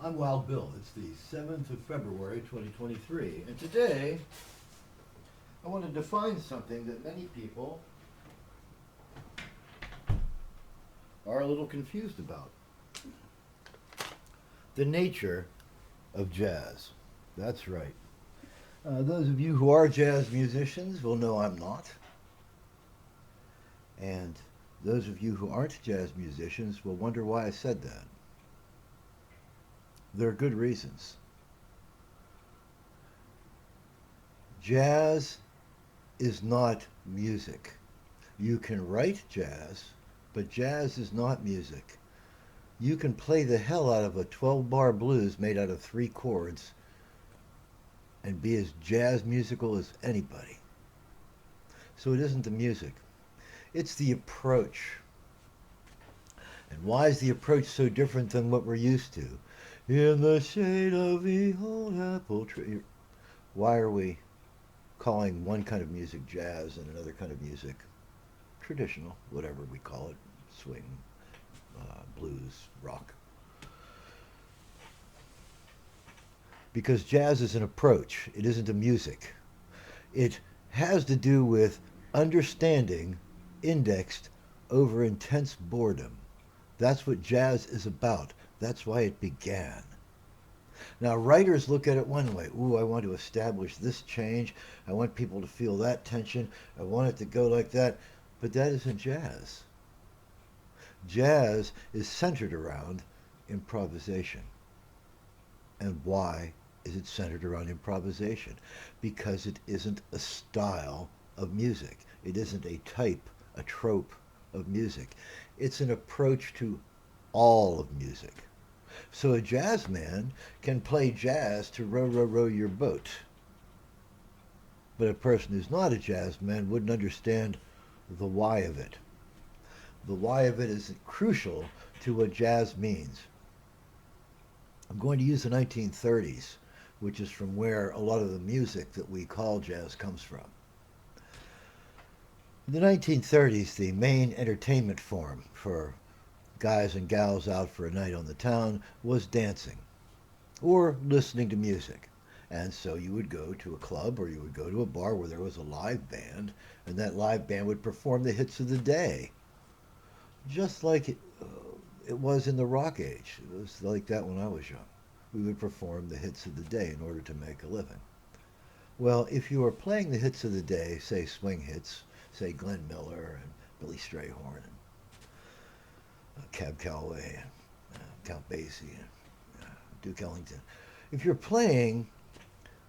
I'm Wild Bill. It's the 7th of February 2023, and today I want to define something that many people are a little confused about. The nature of jazz. That's right. Those of you who are jazz musicians will know I'm not. And those of you who aren't jazz musicians will wonder why I said that. There are good reasons. Jazz is not music. You can write jazz, but jazz is not music. You can play the hell out of a 12-bar blues made out of 3 chords and be as jazz musical as anybody. So it isn't the music. It's the approach. And why is the approach so different than what we're used to? In the shade of the old apple tree. Why are we calling one kind of music jazz and another kind of music traditional, whatever we call it, swing, blues, rock? Because jazz is an approach. It isn't a music. It has to do with understanding indexed over intense boredom. That's what jazz is about. That's why it began. Now, writers look at it one way. Ooh, I want to establish this change. I want people to feel that tension. I want it to go like that. But that isn't jazz. Jazz is centered around improvisation. And why is it centered around improvisation? Because it isn't a style of music. It isn't a type, a trope of music. It's an approach to all of music. So a jazz man can play jazz to row, row, row your boat. But a person who's not a jazz man wouldn't understand the why of it. The why of it is crucial to what jazz means. I'm going to use the 1930s, which is from where a lot of the music that we call jazz comes from. In the 1930s, the main entertainment form for guys and gals out for a night on the town was dancing or listening to music. And so you would go to a club or you would go to a bar where there was a live band, and that live band would perform the hits of the day. Just like it was in the rock age. It was like that when I was young. We would perform the hits of the day in order to make a living. Well, if you are playing the hits of the day, say swing hits, say Glenn Miller and Billy Strayhorn and Cab Calloway and Count Basie and Duke Ellington. If you're playing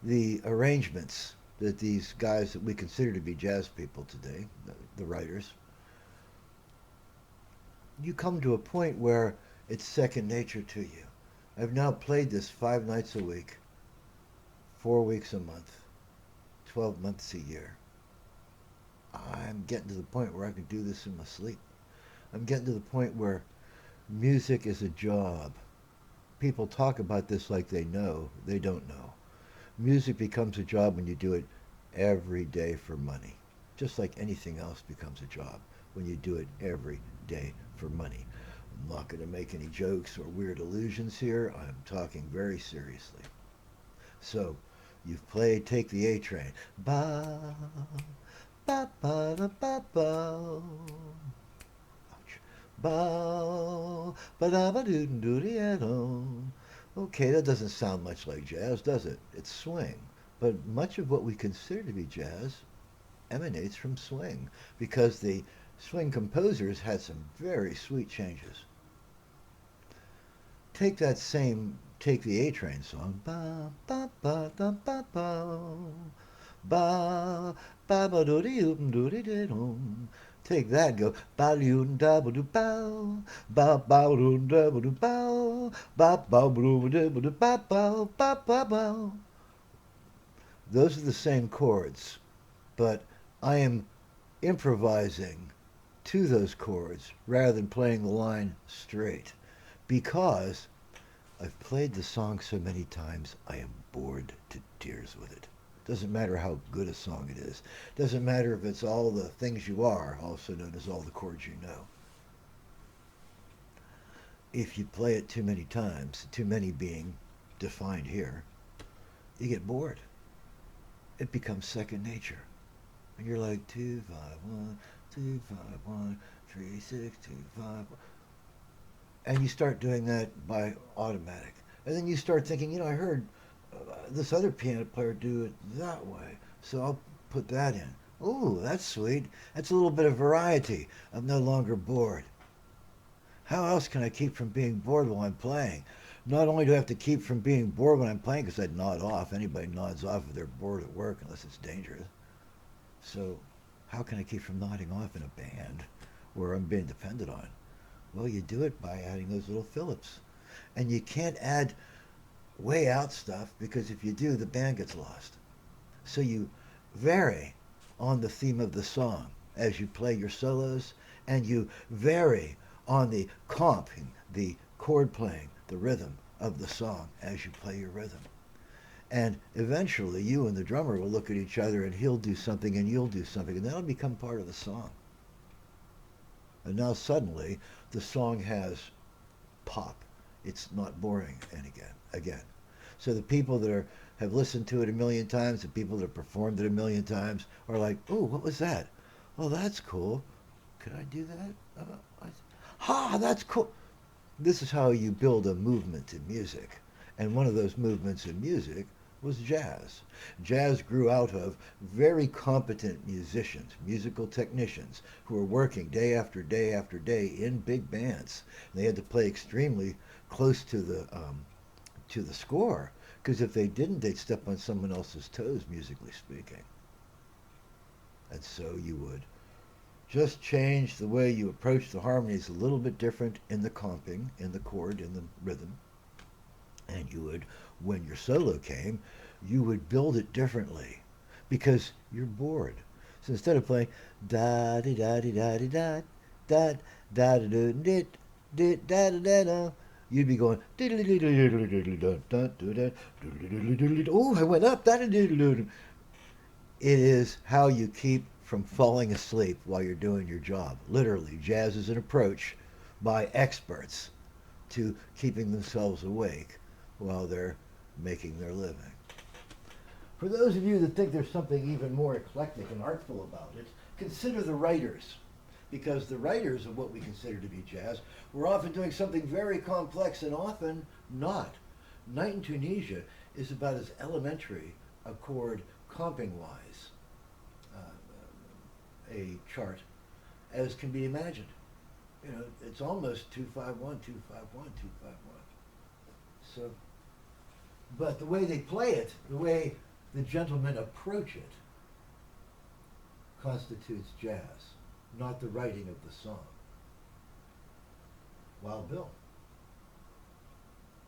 the arrangements that these guys that we consider to be jazz people today, the writers, you come to a point where it's second nature to you. I've now played this 5 nights a week, 4 weeks a month, 12 months a year. I'm getting to the point where I can do this in my sleep. I'm getting to the point where music is a job. People talk about this like they know. They don't know. Music becomes a job when you do it every day for money. Just like anything else becomes a job when you do it every day for money. I'm not going to make any jokes or weird illusions here. I'm talking very seriously. So, you've played Take the A Train. Ba, ba, ba, da, ba, ba. Ba, ba, da, ba, doo, doo, doo, doo. Okay, that doesn't sound much like jazz, does it? It's swing. But much of what we consider to be jazz emanates from swing because the swing composers had some very sweet changes. Take that same Take the A Train song. Ba ba ba da ba ba ba ba ba do dee doo dee dee dum. Take that and go ba doo da ba doo bow ba ba doo da ba doo bow ba ba doo da ba doo ba ba ba ba ba. Those are the same chords, but I am improvising to those chords rather than playing the line straight because I've played the song so many times I am bored to tears with it. Doesn't matter how good a song it is. Doesn't matter if it's all the things you are, also known as all the chords you know. if you play it too many times, too many being defined here, you get bored. It becomes second nature. And you're like 251, 251, 3625. And you start doing that by automatic. And then you start thinking, I heard this other piano player do it that way, so I'll put that in. Ooh, that's sweet. That's a little bit of variety. I'm no longer bored. How else can I keep from being bored while I'm playing? Not only do I have to keep from being bored when I'm playing, because I'd nod off. Anybody nods off if they're bored at work, unless it's dangerous. So, how can I keep from nodding off in a band where I'm being depended on? Well, you do it by adding those little Phillips. And you can't add way out stuff because if you do, the band gets lost. So you vary on the theme of the song as you play your solos, and you vary on the comping, the chord playing, the rhythm of the song as you play your rhythm. And eventually you and the drummer will look at each other and he'll do something and you'll do something, and that'll become part of the song. And now suddenly the song has pop. It's not boring again. So the people that have listened to it a million times, the people that have performed it a million times are like, oh, what was that? Oh, that's cool. Could I do that? That's cool. This is how you build a movement in music. And one of those movements in music was jazz. Jazz grew out of very competent musicians, musical technicians, who were working day after day after day in big bands. And they had to play extremely close to the score, because if they didn't, they'd step on someone else's toes, musically speaking. And so you would just change the way you approach the harmonies a little bit different in the comping, in the chord, in the rhythm. And you would, when your solo came, you would build it differently because you're bored. So instead of playing da di da di da di da da da da da da da da da, you'd be going oh, I went up. It is how you keep from falling asleep while you're doing your job. Literally, jazz is an approach by experts to keeping themselves awake while they're making their living. For those of you that think there's something even more eclectic and artful about it, consider the writers. Because the writers of what we consider to be jazz were often doing something very complex and often not. Night in Tunisia is about as elementary a chord comping-wise, a chart, as can be imagined. It's almost 251, 251, 251. So, but the way they play it, the way the gentlemen approach it, constitutes jazz, not the writing of the song. Wild Bill.